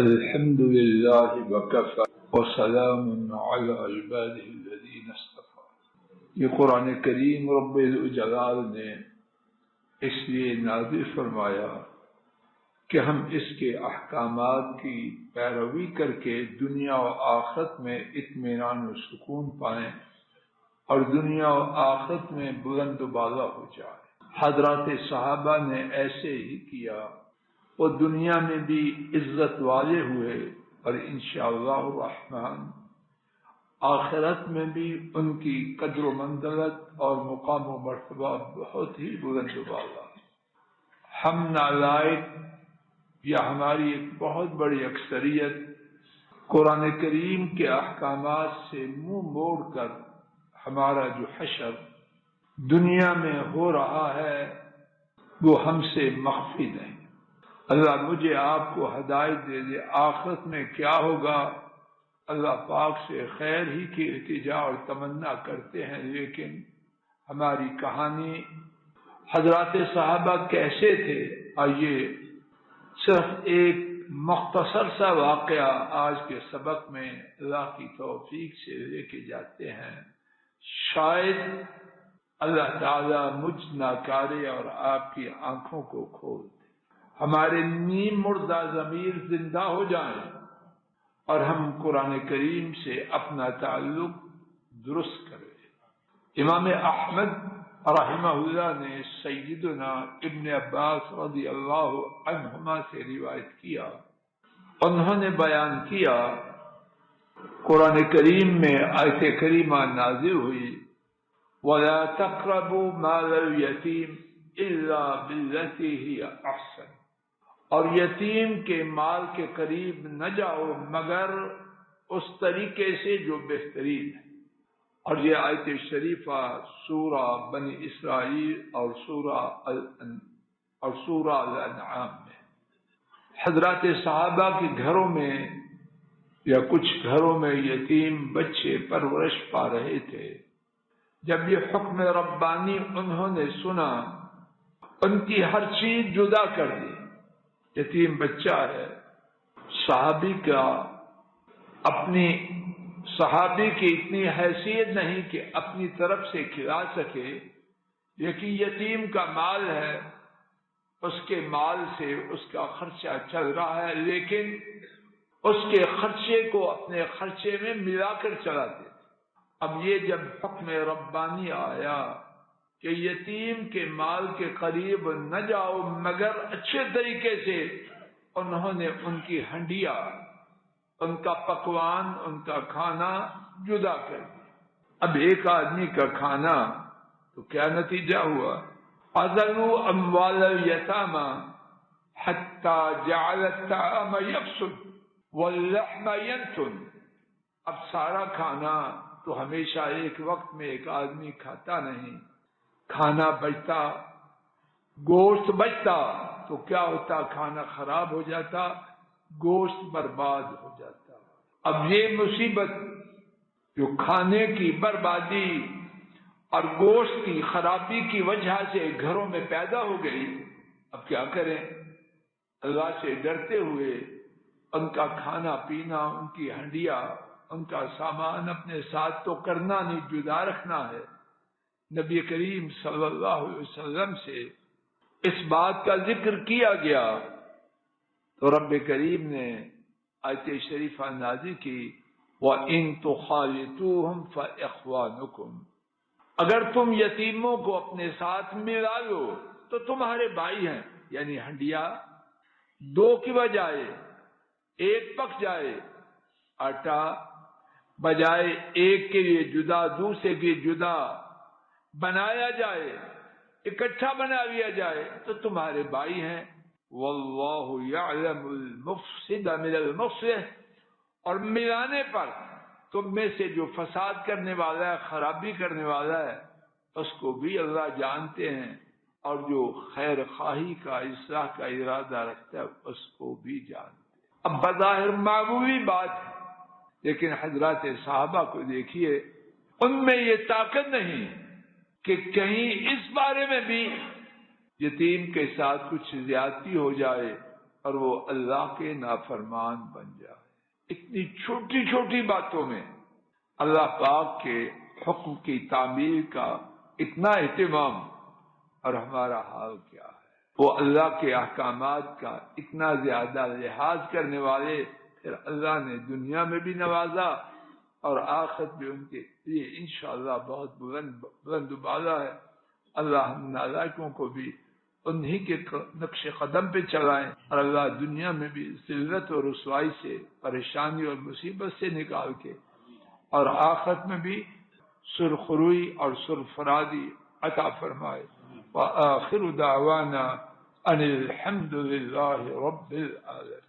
الحمد للہ وکفی وسلام علی عبادہ الذین اصطفی۔ یہ قرآن کریم رب الجلال نے اس لیے نازل فرمایا کہ ہم اس کے احکامات کی پیروی کر کے دنیا و آخرت میں اطمینان و سکون پائیں اور دنیا و آخرت میں بلند و بالا ہو جائے۔ حضرات صحابہ نے ایسے ہی کیا، وہ دنیا میں بھی عزت والے ہوئے اور انشاءاللہ الرحمن آخرت میں بھی ان کی قدر و منزلت اور مقام و مرتبہ بہت ہی بلند و بالا۔ ہم نالائق یا ہماری ایک بہت بڑی اکثریت قرآن کریم کے احکامات سے منہ موڑ کر ہمارا جو حشر دنیا میں ہو رہا ہے وہ ہم سے مخفی نہیں۔ اللہ مجھے آپ کو ہدایت دے دے، آخرت میں کیا ہوگا اللہ پاک سے خیر ہی کی التجا اور تمنا کرتے ہیں، لیکن ہماری کہانی حضرات صحابہ کیسے تھے، آئیے صرف ایک مختصر سا واقعہ آج کے سبق میں اللہ کی توفیق سے لے کے جاتے ہیں، شاید اللہ تعالی مجھ ناکارے اور آپ کی آنکھوں کو کھول دے، ہمارے نیم مردہ ضمیر زندہ ہو جائیں اور ہم قرآن کریم سے اپنا تعلق درست کریں۔ امام احمد رحمہ اللہ نے سیدنا ابن عباس رضی اللہ عنہما سے روایت کیا، انہوں نے بیان کیا قرآن کریم میں آیت کریمہ نازل ہوئی، وَلَا تَقْرَبُوا مَالَ الْيَتِيمِ إِلَّا بِالَّتِي هِيَ أَحْسَنُ، اور یتیم کے مال کے قریب نہ جاؤ مگر اس طریقے سے جو بہترین ہے۔ اور یہ آیت شریفہ سورہ بنی اسرائیل اور سورہ الانعام میں حضرات صحابہ کے گھروں میں یا کچھ گھروں میں یتیم بچے پرورش پا رہے تھے۔ جب یہ حکم ربانی انہوں نے سنا، ان کی ہر چیز جدا کر دی۔ یتیم بچہ ہے، صحابی کی اتنی حیثیت نہیں کہ اپنی طرف سے کھلا سکے، لیکن یتیم کا مال ہے، اس کے مال سے اس کا خرچہ چل رہا ہے، لیکن اس کے خرچے کو اپنے خرچے میں ملا کر چلاتے تھے۔ اب یہ جب حکم ربانی آیا کہ یتیم کے مال کے قریب نہ جاؤ مگر اچھے طریقے سے، انہوں نے ان کی ہنڈیا، ان کا پکوان، ان کا کھانا جدا کر دیا۔ اب ایک آدمی کا کھانا تو کیا نتیجہ ہوا؟ اَذَلُوا أَمْوَالَ الْيَتَامَى حَتَّى جَعَلَ الطَّعَامَ يَفْسُدُ وَاللَّحْمَ يَنْتُنُ۔ اب سارا کھانا تو ہمیشہ ایک وقت میں ایک آدمی کھاتا نہیں، کھانا بچتا، گوشت بچتا تو کیا ہوتا؟ کھانا خراب ہو جاتا، گوشت برباد ہو جاتا۔ اب یہ مصیبت جو کھانے کی بربادی اور گوشت کی خرابی کی وجہ سے گھروں میں پیدا ہو گئی، اب کیا کریں؟ اللہ سے ڈرتے ہوئے ان کا کھانا پینا، ان کی ہنڈیا، ان کا سامان اپنے ساتھ تو کرنا نہیں، جدا رکھنا ہے۔ نبی کریم صلی اللہ علیہ وسلم سے اس بات کا ذکر کیا گیا تو رب کریم نے آیت شریفہ نازل کی، وَإِن تُخَالِطُوهُمْ فَإِخْوَانُكُمْ، اگر تم یتیموں کو اپنے ساتھ ملا لو تو تمہارے بھائی ہیں، یعنی ہنڈیا دو کی بجائے ایک پک جائے، آٹا بجائے ایک کے لیے جدا دوسرے کے جدا بنایا جائے، اکٹھا بنا لیا جائے تو تمہارے بھائی ہیں۔ واللہ یعلم المفسد من المصلح، اور ملانے پر تم میں سے جو فساد کرنے والا ہے، خرابی کرنے والا ہے، اس کو بھی اللہ جانتے ہیں، اور جو خیر خواہی کا، اصلاح کا ارادہ رکھتا ہے اس کو بھی جانتے ہیں۔ اب بظاہر معمولی بات ہے، لیکن حضرات صحابہ کو دیکھیے، ان میں یہ طاقت نہیں کہ کہیں اس بارے میں بھی یتیم کے ساتھ کچھ زیادتی ہو جائے اور وہ اللہ کے نافرمان بن جائے۔ اتنی چھوٹی چھوٹی باتوں میں اللہ پاک کے حکم کی تعمیل کا اتنا اہتمام، اور ہمارا حال کیا ہے؟ وہ اللہ کے احکامات کا اتنا زیادہ لحاظ کرنے والے، پھر اللہ نے دنیا میں بھی نوازا اور آخرت بھی ان کے لیے انشاءاللہ بہت بلند و بالا ہے۔ اللہ ہم نالائقوں کو بھی انہی کے نقش قدم پہ چلائیں، اور اللہ دنیا میں بھی ذلت اور رسوائی سے، پریشانی اور مصیبت سے نکال کے، اور آخرت میں بھی سرخروئی اور سرفرازی عطا فرمائے۔ وآخر دعوانا ان الحمد للہ رب العالمین۔